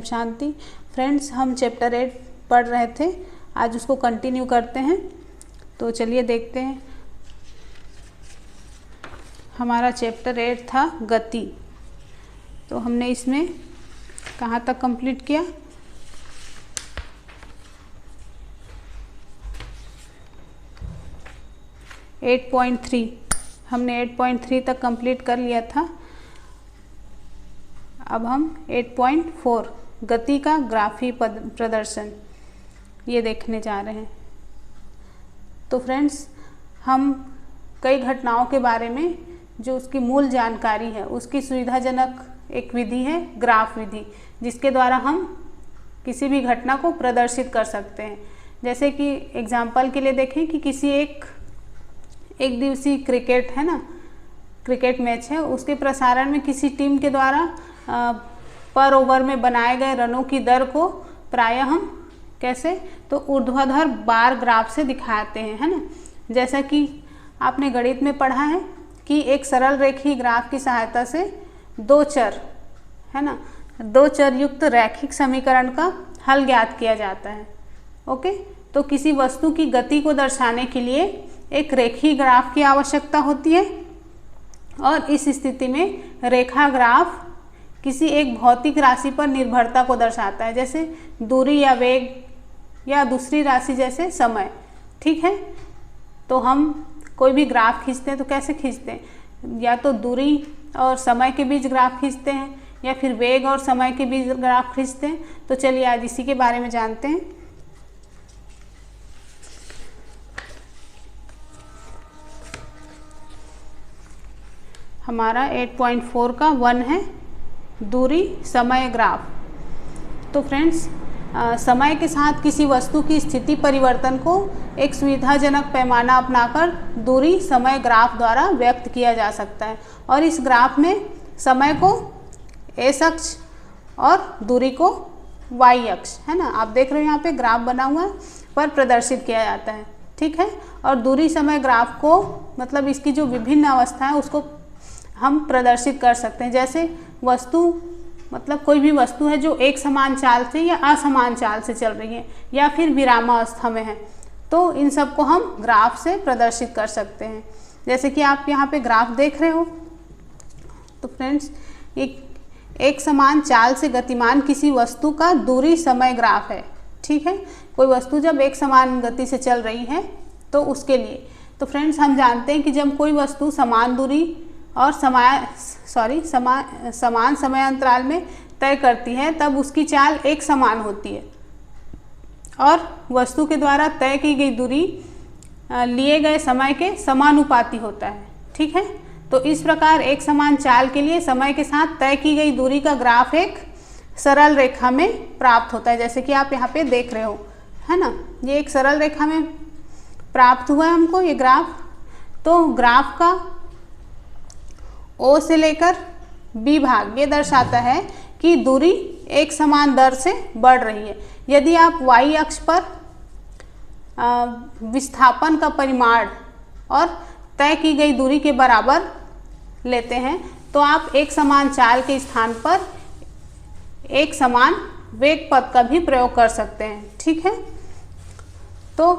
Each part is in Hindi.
शांति। फ्रेंड्स, हम चैप्टर 8 पढ़ रहे थे, आज उसको कंटिन्यू करते हैं। तो चलिए देखते हैं। हमारा चैप्टर 8 था गति। तो हमने इसमें कहाँ तक कंप्लीट किया? एट 8.3 हमने 8.3 तक कंप्लीट कर लिया था। अब हम 8.4 गति का ग्राफी प्रदर्शन ये देखने जा रहे हैं। तो फ्रेंड्स, हम कई घटनाओं के बारे में जो उसकी मूल जानकारी है उसकी सुविधाजनक एक विधि है ग्राफ विधि, जिसके द्वारा हम किसी भी घटना को प्रदर्शित कर सकते हैं। जैसे कि एग्जाम्पल के लिए देखें कि किसी एक दिवसीय क्रिकेट है ना, क्रिकेट मैच है, उसके प्रसारण में किसी टीम के द्वारा पर ओवर में बनाए गए रनों की दर को प्रायः हम कैसे तो ऊर्ध्वाधर बार ग्राफ से दिखाते हैं, है ना। जैसा कि आपने गणित में पढ़ा है कि एक सरल रेखीय ग्राफ की सहायता से दो चर है ना, दो चर युक्त रैखिक समीकरण का हल ज्ञात किया जाता है। ओके, तो किसी वस्तु की गति को दर्शाने के लिए एक रेखीय ग्राफ की आवश्यकता होती है, और इस स्थिति में रेखा ग्राफ किसी एक भौतिक राशि पर निर्भरता को दर्शाता है, जैसे दूरी या वेग या दूसरी राशि जैसे समय। ठीक है, तो हम कोई भी ग्राफ खींचते हैं तो कैसे खींचते हैं? या तो दूरी और समय के बीच ग्राफ खींचते हैं, या फिर वेग और समय के बीच ग्राफ खींचते हैं। तो चलिए आज इसी के बारे में जानते हैं। हमारा 8.4 का 1 है दूरी समय ग्राफ। तो फ्रेंड्स, समय के साथ किसी वस्तु की स्थिति परिवर्तन को एक सुविधाजनक पैमाना अपनाकर दूरी समय ग्राफ द्वारा व्यक्त किया जा सकता है। और इस ग्राफ में समय को एक्स अक्ष और दूरी को वाई अक्ष, है ना, आप देख रहे हो यहाँ पे ग्राफ बना हुआ है, पर प्रदर्शित किया जाता है। ठीक है, और दूरी समय ग्राफ को मतलब इसकी जो विभिन्न अवस्था है उसको हम प्रदर्शित कर सकते हैं। जैसे वस्तु मतलब कोई भी वस्तु है जो एक समान चाल से या असमान चाल से चल रही है, या फिर विरामावस्था में है, तो इन सब को हम ग्राफ से प्रदर्शित कर सकते हैं। जैसे कि आप यहाँ पे ग्राफ देख रहे हो। तो फ्रेंड्स, एक समान चाल से गतिमान किसी वस्तु का दूरी समय ग्राफ है। ठीक है, कोई वस्तु जब एक समान गति से चल रही है तो उसके लिए। तो फ्रेंड्स, हम जानते हैं कि जब कोई वस्तु समान दूरी और समान समय अंतराल में तय करती है तब उसकी चाल एक समान होती है, और वस्तु के द्वारा तय की गई दूरी लिए गए समय के समानुपाती होता है। ठीक है, तो इस प्रकार एक समान चाल के लिए समय के साथ तय की गई दूरी का ग्राफ एक सरल रेखा में प्राप्त होता है, जैसे कि आप यहाँ पे देख रहे हो, है ना। ये एक सरल रेखा में प्राप्त हुआ है हमको ये ग्राफ। तो ग्राफ का ओ से लेकर बी भाग ये दर्शाता है कि दूरी एक समान दर से बढ़ रही है। यदि आप वाई अक्ष पर विस्थापन का परिमाण और तय की गई दूरी के बराबर लेते हैं तो आप एक समान चाल के स्थान पर एक समान वेग पद का भी प्रयोग कर सकते हैं। ठीक है, तो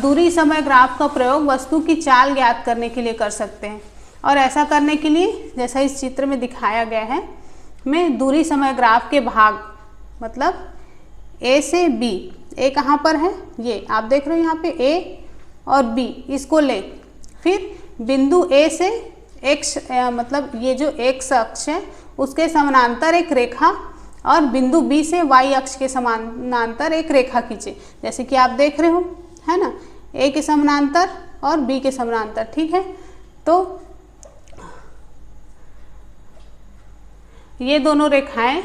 दूरी समय ग्राफ का प्रयोग वस्तु की चाल ज्ञात करने के लिए कर सकते हैं। और ऐसा करने के लिए जैसा इस चित्र में दिखाया गया है, मैं दूरी समय ग्राफ के भाग मतलब ए से बी, ए कहाँ पर है ये आप देख रहे हो यहाँ पे ए और बी, इसको ले फिर बिंदु ए से एक्स मतलब ये जो एक्स अक्ष है उसके समानांतर एक रेखा, और बिंदु बी से वाई अक्ष के समानांतर एक रेखा खींचे, जैसे कि आप देख रहे हो, है ना, ए के समानांतर और बी के समानांतर। ठीक है, तो ये दोनों रेखाएं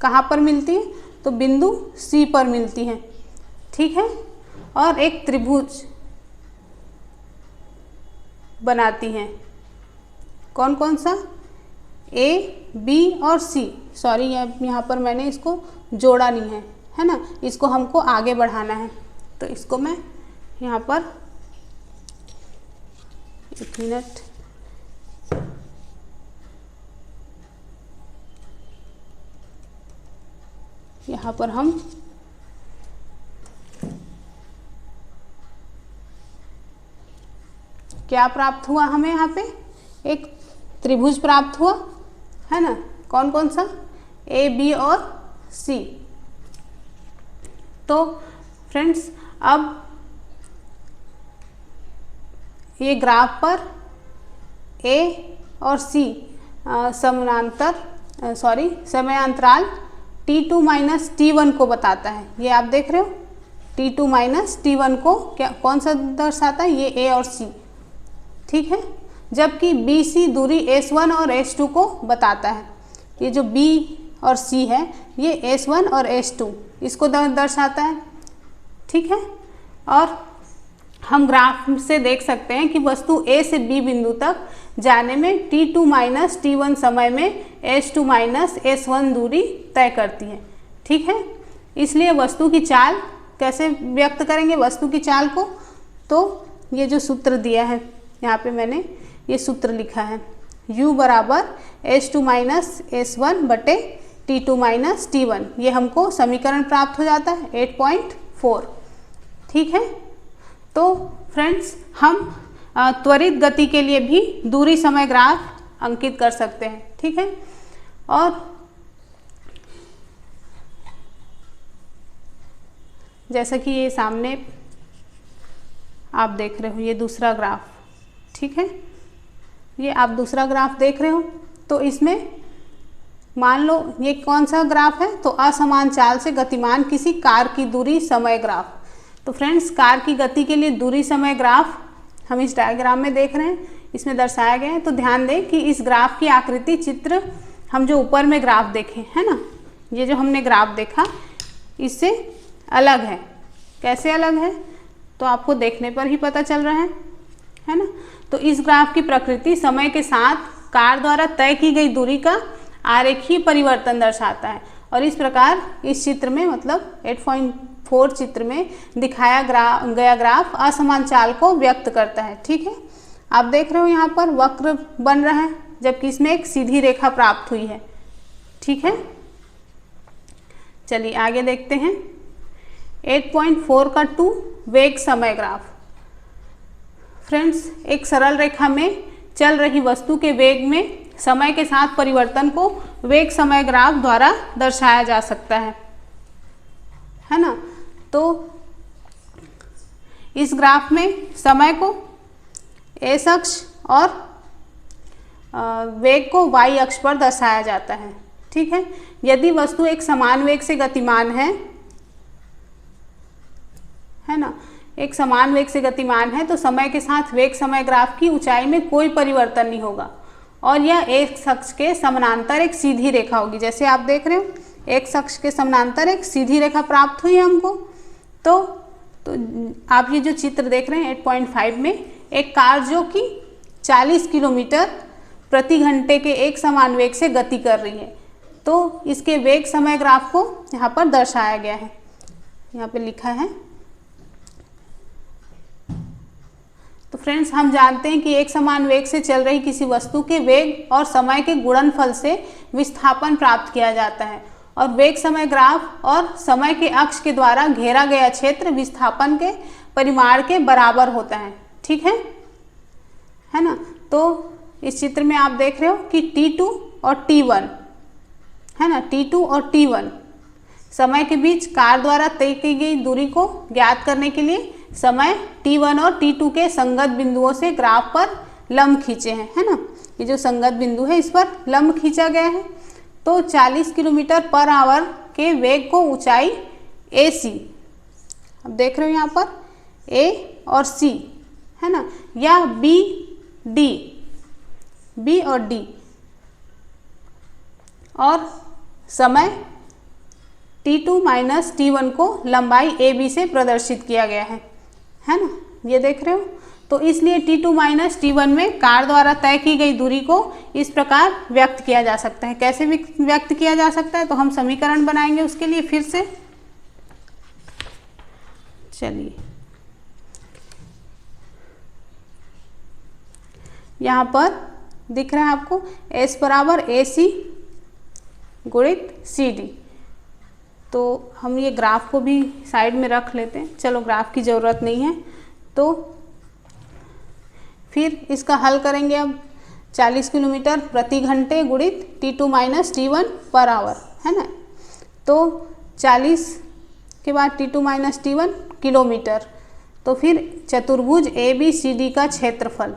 कहाँ पर मिलती हैं? तो बिंदु सी पर मिलती हैं। ठीक है, और एक त्रिभुज बनाती हैं। कौन कौन सा? ए, बी और सी। सॉरी, यहाँ पर मैंने इसको जोड़ा नहीं है ना, इसको हमको आगे बढ़ाना है। तो इसको मैं यहाँ पर एक मिनट, यहाँ पर हम क्या प्राप्त हुआ, हमें यहाँ पे एक त्रिभुज प्राप्त हुआ है ना। कौन कौन सा, ए बी और सी। तो फ्रेंड्स अब ये ग्राफ पर ए और सी समयांतराल t2 माइनस t1 को बताता है। ये आप देख रहे हो t2 माइनस t1 को क्या कौन सा दर्शाता है, ये a और c, ठीक है। जबकि बी सी दूरी S1 और S2 को बताता है। ये जो B और C है ये S1 और S2 इसको दर्शाता है, ठीक है। और हम ग्राफ से देख सकते हैं कि वस्तु A से B बिंदु तक जाने में t2 माइनस t1 समय में S2 माइनस S1 दूरी तय करती है, ठीक है। इसलिए वस्तु की चाल कैसे व्यक्त करेंगे, वस्तु की चाल को, तो ये जो सूत्र दिया है यहाँ पे मैंने ये सूत्र लिखा है, u बराबर S2 माइनस S1 बटे t2 माइनस t1। ये हमको समीकरण प्राप्त हो जाता है 8.4, ठीक है। तो फ्रेंड्स हम त्वरित गति के लिए भी दूरी समय ग्राफ अंकित कर सकते हैं, ठीक है। और जैसा कि ये सामने आप देख रहे हो ये दूसरा ग्राफ, ठीक है। ये आप दूसरा ग्राफ देख रहे हो, तो इसमें मान लो ये कौन सा ग्राफ है, तो असमान चाल से गतिमान किसी कार की दूरी समय ग्राफ। तो फ्रेंड्स कार की गति के लिए दूरी समय ग्राफ हम इस डायग्राम में देख रहे हैं, इसमें दर्शाया गया है। तो ध्यान दें कि इस ग्राफ की आकृति चित्र हम जो ऊपर में ग्राफ देखे है ना, ये जो हमने ग्राफ देखा इससे अलग है। कैसे अलग है, तो आपको देखने पर ही पता चल रहा है ना। तो इस ग्राफ की प्रकृति समय के साथ कार द्वारा तय की गई दूरी का आरेखीय परिवर्तन दर्शाता है। और इस प्रकार इस चित्र में मतलब 8.4 चित्र में दिखाया गया ग्राफ असमान चाल को व्यक्त करता है, ठीक है। आप देख रहे हो यहाँ पर वक्र बन रहा है, जबकि इसमें एक सीधी रेखा प्राप्त हुई है, ठीक है। चलिए आगे देखते हैं 8.4 का 2 वेग समय ग्राफ। फ्रेंड्स एक सरल रेखा में चल रही वस्तु के वेग में समय के साथ परिवर्तन को वेग समय ग्राफ द्वारा दर्शाया जा सकता है ना। तो इस ग्राफ में समय को x अक्ष और वेग को y अक्ष पर दर्शाया जाता है, ठीक है। यदि वस्तु एक समान वेग से गतिमान है ना, एक समान वेग से गतिमान है, तो समय के साथ वेग समय ग्राफ की ऊंचाई में कोई परिवर्तन नहीं होगा और यह x अक्ष के समानांतर एक सीधी रेखा होगी। जैसे आप देख रहे हो x अक्ष के समानांतर एक सीधी रेखा प्राप्त हुई हमको। तो आप ये जो चित्र देख रहे हैं 8.5 में एक कार जो कि 40 किलोमीटर प्रति घंटे के एक समान वेग से गति कर रही है, तो इसके वेग समय ग्राफ को यहाँ पर दर्शाया गया है, यहाँ पे लिखा है। तो फ्रेंड्स हम जानते हैं कि एक समान वेग से चल रही किसी वस्तु के वेग और समय के गुणनफल से विस्थापन प्राप्त किया जाता है और वेग समय ग्राफ और समय के अक्ष के द्वारा घेरा गया क्षेत्र विस्थापन के परिमाण के बराबर होता है, ठीक है ना। तो इस चित्र में आप देख रहे हो कि T2 और T1 है ना, T2 और T1 समय के बीच कार द्वारा तय की गई दूरी को ज्ञात करने के लिए समय T1 और T2 के संगत बिंदुओं से ग्राफ पर लंब खींचे हैं, है ना। ये जो संगत बिंदु है इस पर लंब खींचा गया है। तो 40 किलोमीटर पर आवर के वेग को ऊंचाई AC, अब देख रहे हो यहाँ पर A और C है ना, या B और D और समय T2 माइनस T1 को लंबाई AB से प्रदर्शित किया गया है ना, ये देख रहे हो। तो इसलिए T2 माइनस T1 में कार द्वारा तय की गई दूरी को इस प्रकार व्यक्त किया जा सकता है। कैसे व्यक्त किया जा सकता है, तो हम समीकरण बनाएंगे उसके लिए फिर से। चलिए यहाँ पर दिख रहा है आपको S बराबर AC गुणित CD। तो हम ये ग्राफ को भी साइड में रख लेते हैं, चलो ग्राफ की ज़रूरत नहीं है। तो फिर इसका हल करेंगे अब। 40 किलोमीटर प्रति घंटे गुणित T2 minus T1 per hour, है ना। तो 40 के बाद T2 माइनस T1 किलोमीटर, तो फिर चतुर्भुज ABCD का क्षेत्रफल,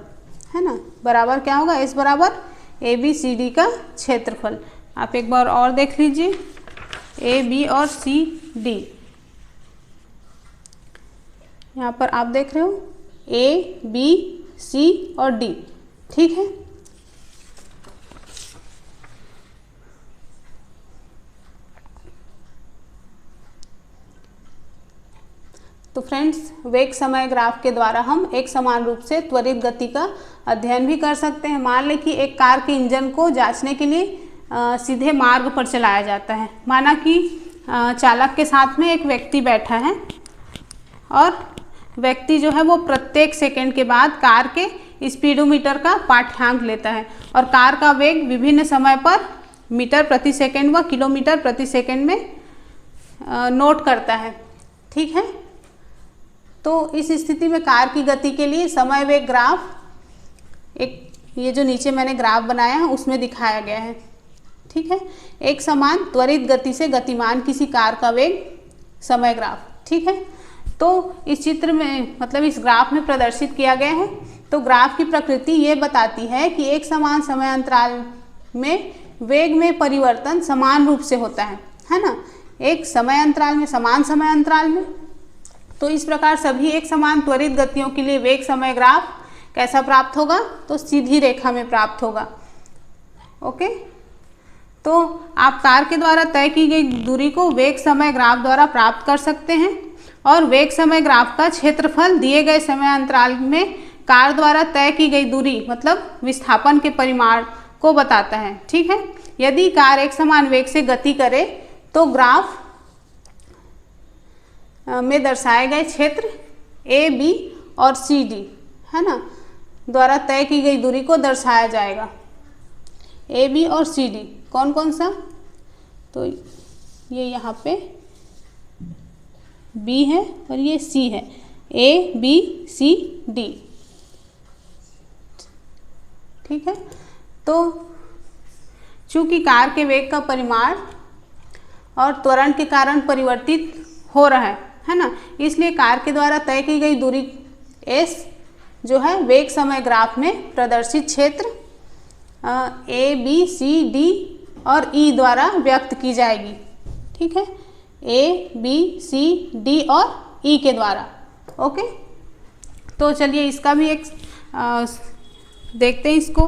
है ना, बराबर क्या होगा, S बराबर ABCD का क्षेत्रफल। आप एक बार और देख लीजिए, AB और CD, यहाँ पर आप देख रहे हो ABC और D, ठीक है। तो फ्रेंड्स, वेग समय ग्राफ के द्वारा हम एक समान रूप से त्वरित गति का अध्ययन भी कर सकते हैं। मान लें कि एक कार के इंजन को जांचने के लिए सीधे मार्ग पर चलाया जाता है। माना कि चालक के साथ में एक व्यक्ति बैठा है और व्यक्ति जो है वो प्रत्येक सेकंड के बाद कार के स्पीडोमीटर का पाठ्यांक लेता है और कार का वेग विभिन्न समय पर मीटर प्रति सेकंड व किलोमीटर प्रति सेकंड में नोट करता है, ठीक है। तो इस स्थिति में कार की गति के लिए समय वेग ग्राफ, एक ये जो नीचे मैंने ग्राफ बनाया है उसमें दिखाया गया है, ठीक है। एक समान त्वरित गति से गतिमान किसी कार का वेग समय ग्राफ, ठीक है। तो इस चित्र में मतलब इस ग्राफ में प्रदर्शित किया गया है। तो ग्राफ की प्रकृति ये बताती है कि एक समान समय अंतराल में वेग में परिवर्तन समान रूप से होता है ना, एक समय अंतराल में, समान समय अंतराल में। तो इस प्रकार सभी एक समान त्वरित गतियों के लिए वेग समय ग्राफ कैसा प्राप्त होगा, तो सीधी रेखा में प्राप्त होगा, ओके। तो आप कार के द्वारा तय की गई दूरी को वेग समय ग्राफ द्वारा प्राप्त कर सकते हैं और वेग समय ग्राफ का क्षेत्रफल दिए गए समय अंतराल में कार द्वारा तय की गई दूरी मतलब विस्थापन के परिमाण को बताता है, ठीक है। यदि कार एक समान वेग से गति करे तो ग्राफ में दर्शाए गए क्षेत्र A, B और C, D, है ना, द्वारा तय की गई दूरी को दर्शाया जाएगा। A, B और C, D कौन कौन सा, तो ये यहाँ पे B है और ये C है, A, B, C, D, ठीक है। तो चूंकि कार के वेग का परिमाण और त्वरण के कारण परिवर्तित हो रहा है ना, इसलिए कार के द्वारा तय की गई दूरी S जो है वेग समय ग्राफ में प्रदर्शित क्षेत्र A, B, C, D और E द्वारा व्यक्त की जाएगी, ठीक है। A, B, C, D और E के द्वारा, ओके। तो चलिए इसका भी एक देखते हैं इसको।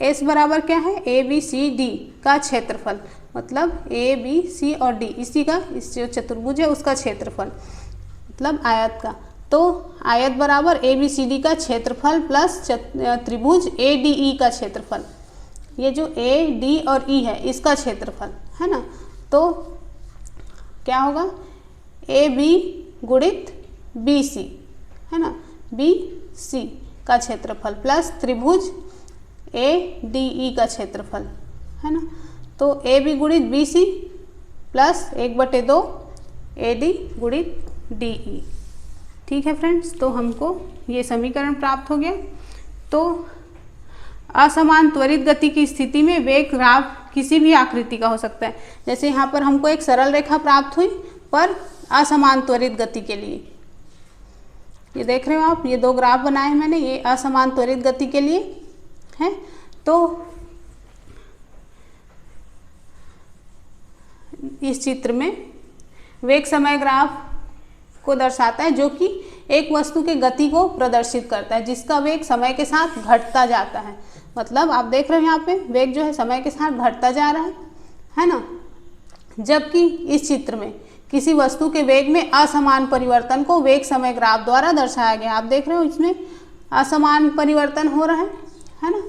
S बराबर क्या है, A, B, C, D का क्षेत्रफल, मतलब A, B, C और D इसी का, इस जो चतुर्भुज है उसका क्षेत्रफल मतलब आयत का। तो आयत बराबर A, B, C, D का क्षेत्रफल प्लस त्रिभुज A, D, E का क्षेत्रफल, ये जो A, D और E है इसका क्षेत्रफल, है ना। तो क्या होगा, A, B गुणित B, C, है ना, B, C का क्षेत्रफल प्लस त्रिभुज A, D, E का क्षेत्रफल, है ना। तो A, B गुणित B, C plus 1/2 A, D गुणित D, E, ठीक है फ्रेंड्स। तो हमको ये समीकरण प्राप्त हो गया। तो असमान त्वरित गति की स्थिति में वेग ग्राफ किसी भी आकृति का हो सकता है। जैसे यहाँ पर हमको एक सरल रेखा प्राप्त हुई पर असमान त्वरित गति के लिए, ये देख रहे हो आप, ये 2 ग्राफ बनाए हैं मैंने, ये असमान त्वरित गति के लिए है। तो इस चित्र में वेग समय ग्राफ को दर्शाता है जो कि एक वस्तु के गति को प्रदर्शित करता है जिसका वेग समय के साथ घटता जाता है। मतलब आप देख रहे हो यहाँ पे वेग जो है समय के साथ घटता जा रहा है ना। जबकि इस चित्र में किसी वस्तु के वेग में असमान परिवर्तन को वेग समय ग्राफ द्वारा दर्शाया गया। आप देख रहे हो इसमें असमान परिवर्तन हो रहा है ना।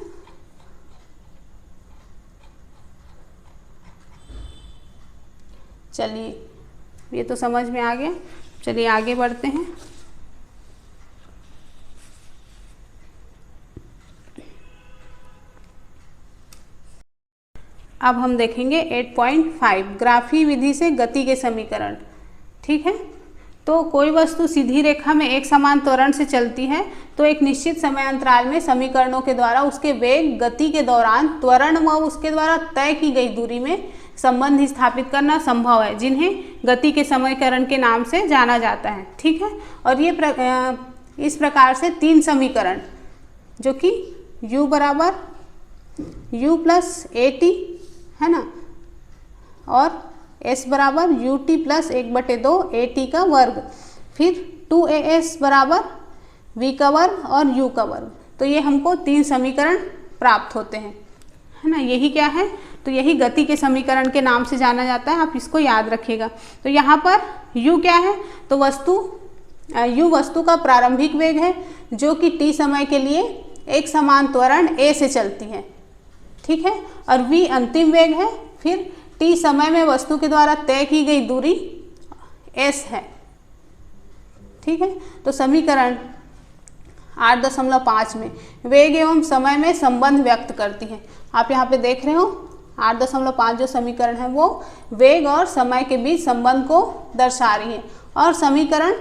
चलिए ये तो समझ में आ गया, चलिए आगे बढ़ते हैं। अब हम देखेंगे 8.5 ग्राफी विधि से गति के समीकरण। ठीक है, तो कोई वस्तु सीधी रेखा में एक समान त्वरण से चलती है तो एक निश्चित समय अंतराल में समीकरणों के द्वारा उसके वेग, गति के दौरान त्वरण व उसके द्वारा तय की गई दूरी में संबंध स्थापित करना संभव है, जिन्हें गति के समीकरण के नाम से जाना जाता है। ठीक है, और ये इस प्रकार से 3 समीकरण जो कि u बराबर u प्लस ए टी है ना, और s बराबर U T plus 1/2 A T का वर्ग, फिर 2as बराबर v का वर्ग और u का वर्ग। तो ये हमको 3 समीकरण प्राप्त होते हैं, है ना। यही क्या है, तो यही गति के समीकरण के नाम से जाना जाता है, आप इसको याद रखिएगा। तो यहाँ पर u क्या है, तो u वस्तु का प्रारंभिक वेग है जो कि t समय के लिए एक समान त्वरण a से चलती है। ठीक है, और v अंतिम वेग है, फिर t समय में वस्तु के द्वारा तय की गई दूरी s है। ठीक है, तो समीकरण 8.5 में वेग एवं समय में संबंध व्यक्त करती है। आप यहाँ पे देख रहे हो 8.5 जो समीकरण है वो वेग और समय के बीच संबंध को दर्शा रही है, और समीकरण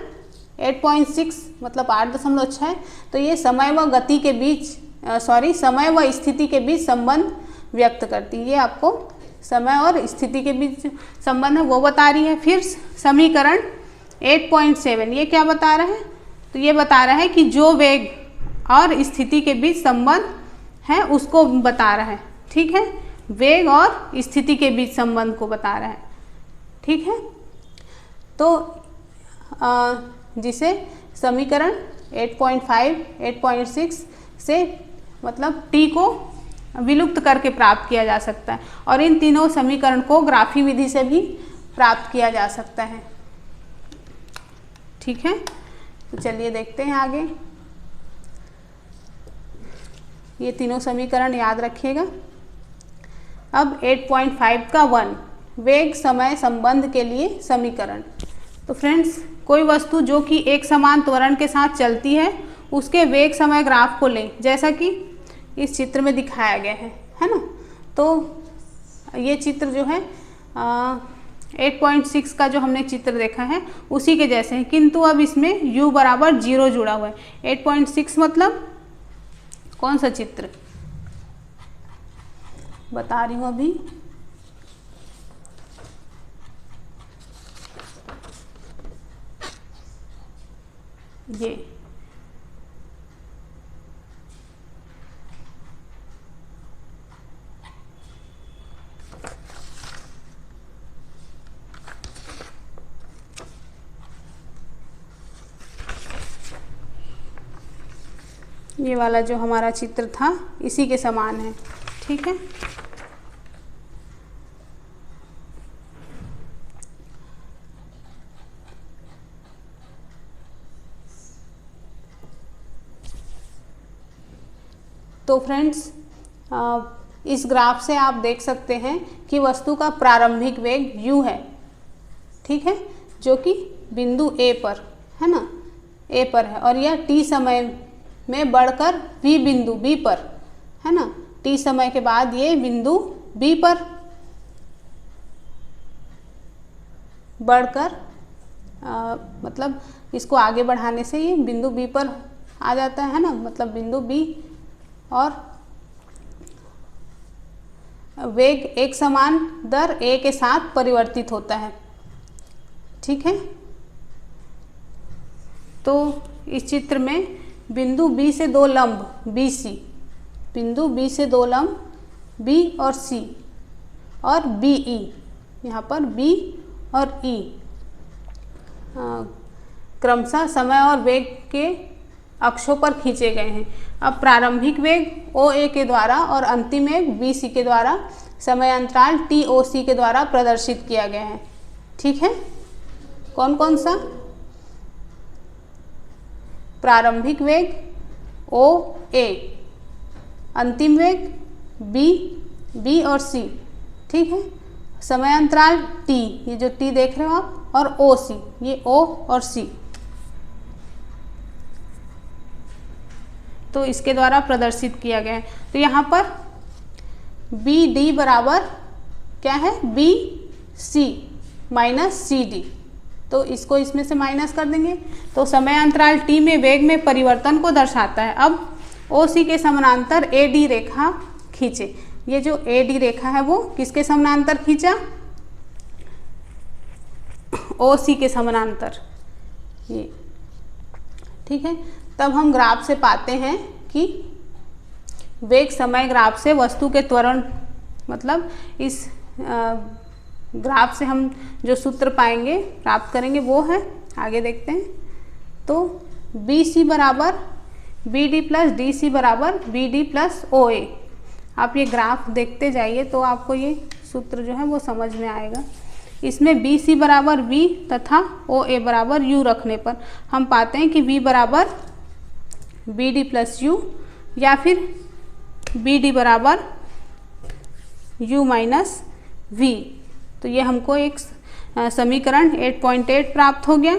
8.6 मतलब 8.6 तो ये समय व गति के बीच समय व स्थिति के बीच संबंध व्यक्त करती है। ये आपको समय और स्थिति के बीच संबंध है वो बता रही है। फिर समीकरण 8.7 ये क्या बता रहा है, तो ये बता रहा है कि जो वेग और स्थिति के बीच संबंध है उसको बता रहा है। ठीक है, वेग और स्थिति के बीच संबंध को बता रहा है। ठीक है, तो जिसे समीकरण 8.5, 8.6 से मतलब t को विलुप्त करके प्राप्त किया जा सकता है, और इन तीनों समीकरण को ग्राफी विधि से भी प्राप्त किया जा सकता है। ठीक है, तो चलिए देखते हैं आगे। ये तीनों समीकरण याद रखिएगा। अब 8.5 का 1 वेग समय संबंध के लिए समीकरण। तो फ्रेंड्स, कोई वस्तु जो कि एक समान त्वरण के साथ चलती है उसके वेग समय ग्राफ को लें, जैसा कि इस चित्र में दिखाया गया है ना। तो ये चित्र जो है 8.6 का जो हमने चित्र देखा है उसी के जैसे हैं, किंतु अब इसमें u बराबर 0 जुड़ा हुआ है। 8.6 मतलब कौन सा चित्र बता रही हूँ अभी, ये वाला जो हमारा चित्र था इसी के समान है। ठीक है, तो फ्रेंड्स इस ग्राफ से आप देख सकते हैं कि वस्तु का प्रारंभिक वेग u है। ठीक है, जो कि बिंदु A पर है ना, A पर है, और यह t समय में बढ़कर v बिंदु B पर है ना, t समय के बाद ये बिंदु B पर बढ़कर मतलब इसको आगे बढ़ाने से ये बिंदु B पर आ जाता है ना, मतलब बिंदु B, और वेग एक समान दर a के साथ परिवर्तित होता है। ठीक है, तो इस चित्र में बिंदु B से 2 लंब BC, बिंदु B से 2 लंब B और C और BE, यहाँ पर B और E क्रमशः समय और वेग के अक्षों पर खींचे गए हैं। अब प्रारंभिक वेग OA के द्वारा और अंतिम वेग BC के द्वारा समय अंतराल TOC के द्वारा प्रदर्शित किया गया है। ठीक है, कौन कौन सा, प्रारंभिक वेग OA, अंतिम वेग B और C। ठीक है, समय अंतराल T, ये जो T देख रहे हो आप, और OC, ये O और C, तो इसके द्वारा प्रदर्शित किया गया है। तो यहाँ पर BD बराबर क्या है, B C minus C D, तो इसको इसमें से माइनस कर देंगे। तो समय अंतराल टी में वेग में परिवर्तन को दर्शाता है। अब ओ सी के समानांतर ए डी रेखा खींचे। ये जो ए डी रेखा है वो किसके समानांतर खींचा, ओ सी के समानांतर, ये ठीक है। तब हम ग्राफ से पाते हैं कि वेग समय ग्राफ से वस्तु के त्वरण, मतलब इस ग्राफ से हम जो सूत्र पाएंगे, प्राप्त करेंगे, वो है, आगे देखते हैं। तो बी सी बराबर B D plus D C बराबर B D plus O A. आप ये ग्राफ देखते जाइए तो आपको ये सूत्र जो है वो समझ में आएगा। इसमें बी सी बराबर वी तथा ओ ए बराबर यू रखने पर हम पाते हैं कि वी बराबर बी डी प्लस यू या फिर बी डी बराबर यू माइनस वी। तो ये हमको एक समीकरण 8.8 प्राप्त हो गया।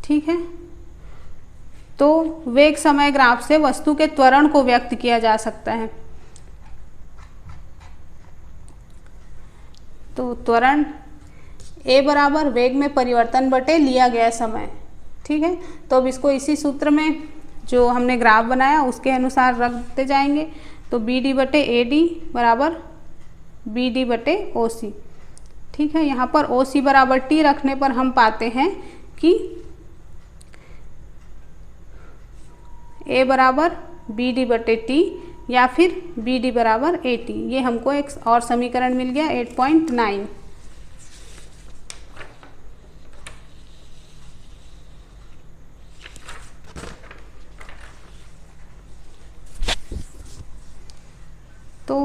ठीक है, तो वेग समय ग्राफ से वस्तु के त्वरण को व्यक्त किया जा सकता है। तो त्वरण ए बराबर वेग में परिवर्तन बटे लिया गया समय। ठीक है, तो अब इसको इसी सूत्र में जो हमने ग्राफ बनाया उसके अनुसार रखते जाएंगे। तो बी डी बटे ए डी बराबर बी डी बटे ओ सी। ठीक है, यहाँ पर ओ सी बराबर टी रखने पर हम पाते हैं कि ए बराबर बी डी बटे टी या फिर बी डी बराबर ए टी। ये हमको एक और समीकरण मिल गया 8.9। तो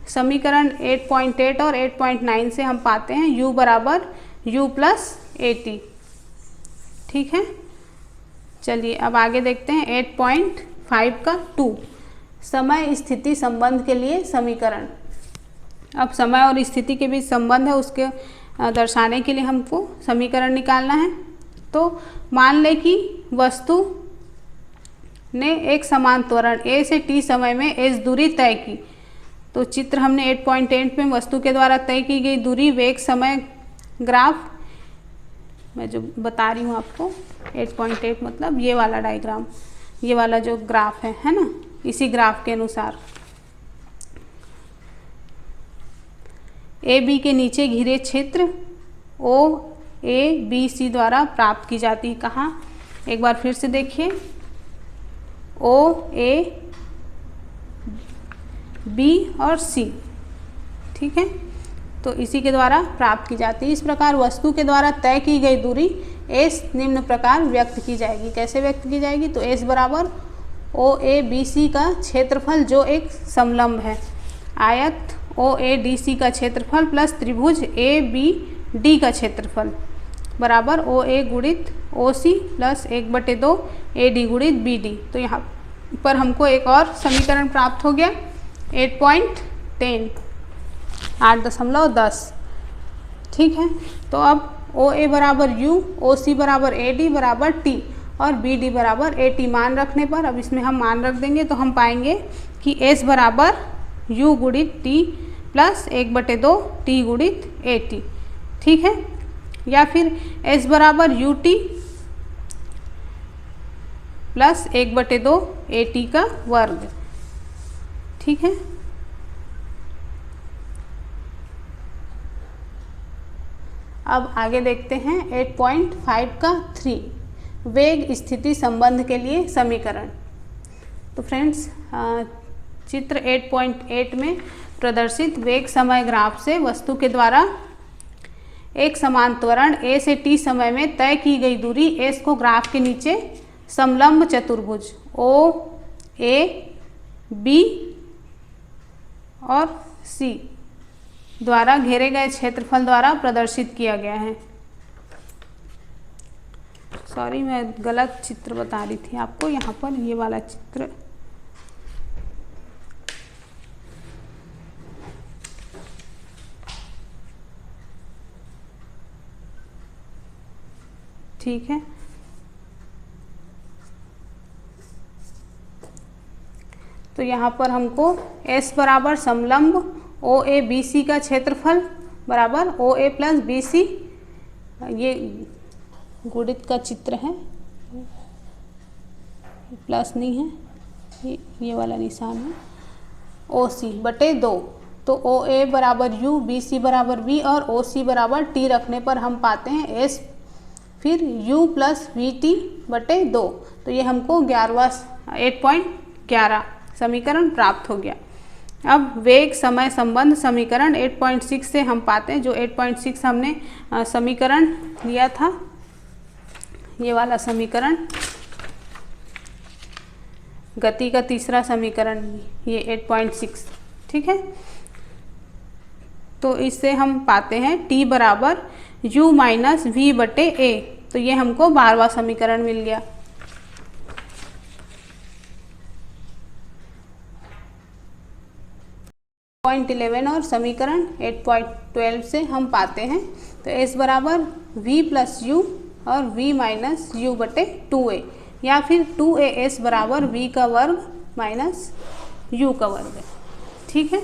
समीकरण 8.8 और 8.9 से हम पाते हैं u बराबर u प्लस ए टी। ठीक है, चलिए अब आगे देखते हैं 8.5 का 2, समय स्थिति संबंध के लिए समीकरण। अब समय और स्थिति के बीच संबंध है, उसके दर्शाने के लिए हमको समीकरण निकालना है। तो मान लें कि वस्तु ने एक समान त्वरण a से t समय में s दूरी तय की। तो चित्र हमने 8.8 में वस्तु के द्वारा तय की गई दूरी वेग समय ग्राफ, मैं जो बता रही हूँ आपको 8.8 मतलब ये वाला डायग्राम, ये वाला जो ग्राफ है ना, इसी ग्राफ के अनुसार ए बी के नीचे घिरे क्षेत्र ओ ए बी सी द्वारा प्राप्त की जाती है। कहाँ, एक बार फिर से देखिए, ओ ए बी और सी। ठीक है, तो इसी के द्वारा प्राप्त की जाती है। इस प्रकार वस्तु के द्वारा तय की गई दूरी एस निम्न प्रकार व्यक्त की जाएगी। कैसे व्यक्त की जाएगी, तो एस बराबर ओ ए बी सी का क्षेत्रफल जो एक समलंब है, आयत ओ ए डी सी का क्षेत्रफल प्लस त्रिभुज ए बी डी का क्षेत्रफल बराबर ओ ए गुणित ओ सी प्लस 1/2 ए डी गुणित बी डी। तो यहाँ पर हमको एक और समीकरण प्राप्त हो गया 8.10, 8.10। ठीक है, तो अब ओ ए बराबर यू, ओ सी बराबर ए डी बराबर टी और बी डी बराबर ए टी मान रखने पर, अब इसमें हम मान रख देंगे तो हम पाएंगे कि एस बराबर यू गुणित टी प्लस 1/2 टी गुणित ए टी। ठीक है, या फिर एस बराबर U T plus 1/2 A T का वर्ग। ठीक है, अब आगे देखते हैं 8.5 का 3, वेग स्थिति संबंध के लिए समीकरण। तो फ्रेंड्स, चित्र 8.8 में प्रदर्शित वेग समय ग्राफ से वस्तु के द्वारा एक समान त्वरण a से t समय में तय की गई दूरी s को ग्राफ के नीचे समलंब चतुर्भुज o a b और c द्वारा घेरे गए क्षेत्रफल द्वारा प्रदर्शित किया गया है। सॉरी, मैं गलत चित्र बता रही थी आपको, यहाँ पर ये वाला चित्र। ठीक है, तो यहाँ पर हमको S बराबर समलंब OA BC का क्षेत्रफल बराबर OA प्लस BC, ये गुणित का चित्र है, प्लस नहीं है, ये वाला निशान है, OC बटे 2। तो OA बराबर U, BC बराबर V और OC बराबर T रखने पर हम पाते हैं S फिर U प्लस VT बटे 2। तो ये हमको 8.11 समीकरण प्राप्त हो गया। अब वेग समय संबंध समीकरण 8.6 से हम पाते हैं, जो 8.6 हमने समीकरण लिया था, ये वाला समीकरण, गति का तीसरा समीकरण, ये 8.6, ठीक है। तो इससे हम पाते हैं T बराबर U माइनस V बटे A, तो ये हमको 12वां समीकरण मिल गया। पॉइंट 11 और समीकरण 8.12 से हम पाते हैं, तो S बराबर V प्लस U और V माइनस U बटे 2A, या फिर 2AS बराबर V का वर्ग माइनस U का वर्ग, ठीक है।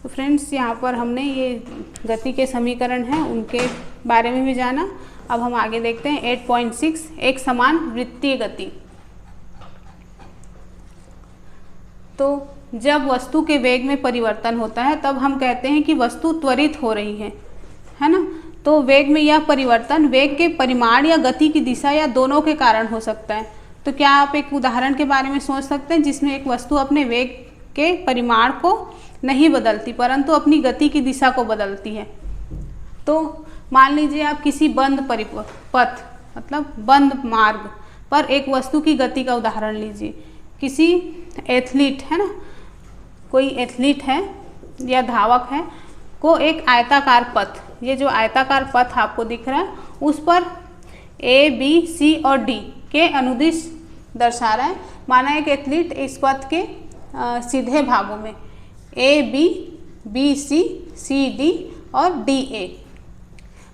तो फ्रेंड्स, यहाँ पर हमने ये गति के समीकरण हैं उनके बारे में भी जाना। अब हम आगे देखते हैं 8.6 एक समान वृत्तीय गति। तो जब वस्तु के वेग में परिवर्तन होता है तब हम कहते हैं कि वस्तु त्वरित हो रही है ना। तो वेग में यह परिवर्तन वेग के परिमाण या गति की दिशा या दोनों के कारण हो सकता है। तो क्या आप एक उदाहरण के बारे में सोच सकते हैं जिसमें एक वस्तु अपने वेग के परिमाण को नहीं बदलती परंतु अपनी गति की दिशा को बदलती है? तो मान लीजिए आप किसी बंद पथ मतलब बंद मार्ग पर एक वस्तु की गति का उदाहरण लीजिए। किसी एथलीट है ना, कोई एथलीट है या धावक है को एक आयताकार पथ, ये जो आयताकार पथ आपको दिख रहा है उस पर A, B, C और D के अनुदिश दर्शा रहा है। माना एक एथलीट इस पथ के सीधे भागों में A, B, B, C, C, D और D, A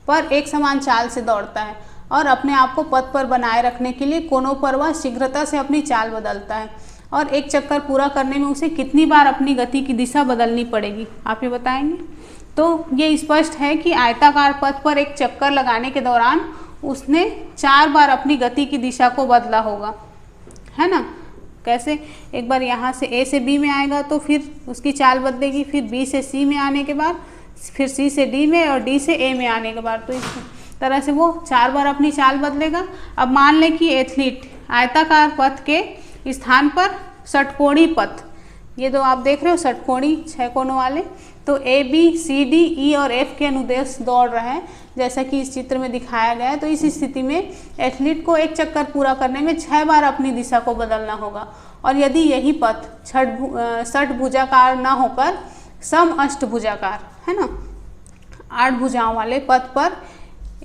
पर एक समान चाल से दौड़ता है और अपने आप को पथ पर बनाए रखने के लिए कोनों पर वह शीघ्रता से अपनी चाल बदलता है और एक चक्कर पूरा करने में उसे कितनी बार अपनी गति की दिशा बदलनी पड़ेगी, आप ये बताएंगे? तो ये स्पष्ट है कि आयताकार पथ पर एक चक्कर लगाने के दौरान उसने 4 बार अपनी गति की दिशा को बदला होगा, है ना। कैसे? एक बार यहाँ से A से B में आएगा तो फिर उसकी चाल बदलेगी, फिर B से C में आने के बाद फिर C से D में और D से A में आने के बाद, तो इस तरह से वो 4 बार अपनी चाल बदलेगा। अब मान लें कि एथलीट आयताकार पथ के स्थान पर षटकोणीय पथ, ये जो आप देख रहे हो षटकोणीय 6 कोनों वाले, तो A, B, C, D, E और F के अनुदेश दौड़ रहे हैं जैसा कि इस चित्र में दिखाया गया है। तो इस स्थिति में एथलीट को एक चक्कर पूरा करने में 6 बार अपनी दिशा को बदलना होगा और यदि यही पथ षटभुजाकार न होकर सम अष्टभुजाकार, है ना, 8 भुजाओं वाले पथ पर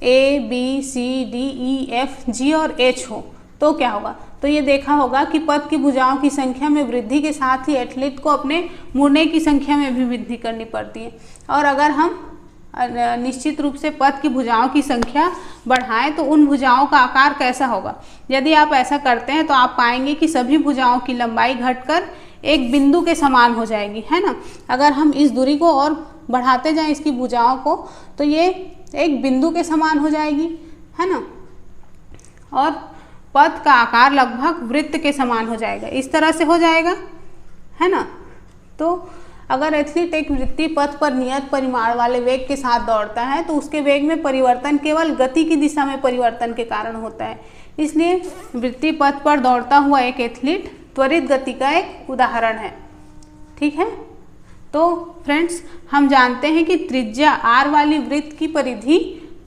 A, B, C, D, E, F, G और H हो तो क्या होगा? तो ये देखा होगा कि पथ की भुजाओं की संख्या में वृद्धि के साथ ही एथलीट को अपने मुड़ने की संख्या में भी वृद्धि करनी पड़ती है। और अगर हम निश्चित रूप से पथ की भुजाओं की संख्या बढ़ाएं तो उन भुजाओं का आकार कैसा होगा? यदि आप ऐसा करते हैं तो आप पाएंगे कि सभी भुजाओं की लंबाई घटकर एक बिंदु के समान हो जाएगी, है ना। अगर हम इस दूरी को और बढ़ाते जाएं इसकी भुजाओं को तो ये एक बिंदु के समान हो जाएगी, है ना, और पथ का आकार लगभग वृत्त के समान हो जाएगा, इस तरह से हो जाएगा, है ना। तो अगर एथलीट एक वृत्तीय पथ पर नियत परिमाण वाले वेग के साथ दौड़ता है तो उसके वेग में परिवर्तन केवल गति की दिशा में परिवर्तन के कारण होता है। इसलिए वृत्तीय पथ पर दौड़ता हुआ एक एथलीट त्वरित गति का एक उदाहरण है, ठीक है। तो फ्रेंड्स, हम जानते हैं कि त्रिज्या r वाली वृत्त की परिधि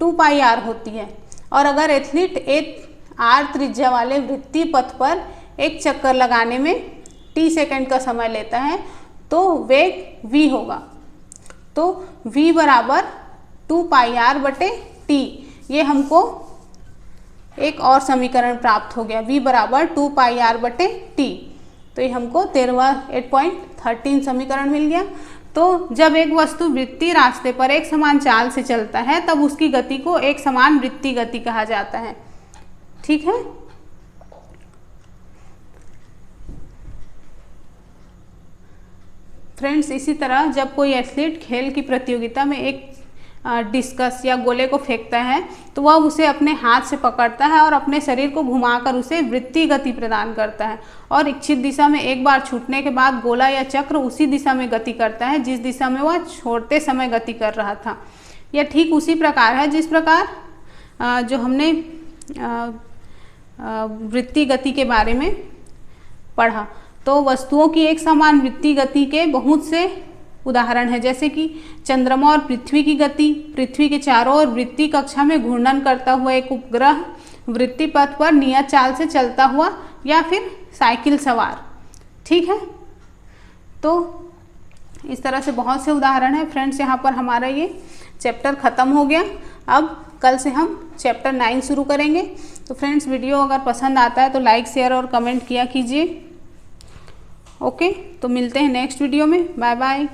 2 पाई r होती है और अगर एथलीट एक r त्रिज्या वाले वृत्तीय पथ पर एक चक्कर लगाने में t सेकंड का समय लेता है तो वेग v होगा। तो v बराबर 2 पाई r बटे t, ये हमको एक और समीकरण प्राप्त हो गया, v बराबर 2 पाई r बटे t। तो ये हमको 8.13 समीकरण मिल गया। तो जब एक वस्तु वृत्तीय रास्ते पर एक समान चाल से चलता है तब उसकी गति को एक समान वृत्तीय गति कहा जाता है, ठीक है। फ्रेंड्स इसी तरह जब कोई एथलीट खेल की प्रतियोगिता में एक डिस्कस या गोले को फेंकता है तो वह उसे अपने हाथ से पकड़ता है और अपने शरीर को घुमाकर उसे वृत्तीय गति प्रदान करता है और इच्छित दिशा में एक बार छूटने के बाद गोला या चक्र उसी दिशा में गति करता है जिस दिशा में वह छोड़ते समय गति कर रहा था। यह ठीक उसी प्रकार है जिस प्रकार जो हमने वृत्तीय गति के बारे में पढ़ा। तो वस्तुओं की एक समान वृत्तीय गति के बहुत से उदाहरण है, जैसे कि चंद्रमा और पृथ्वी की गति, पृथ्वी के चारों ओर वृत्तीय कक्षा में घूर्णन करता हुआ एक उपग्रह, वृत्तीय पथ पर नियत चाल से चलता हुआ, या फिर साइकिल सवार। ठीक है, तो इस तरह से बहुत से उदाहरण हैं। फ्रेंड्स यहाँ पर हमारा ये चैप्टर ख़त्म हो गया। अब कल से हम चैप्टर 9 शुरू करेंगे। तो फ्रेंड्स वीडियो अगर पसंद आता है तो लाइक, शेयर और कमेंट किया कीजिए। ओके, तो मिलते हैं नेक्स्ट वीडियो में। Bye bye.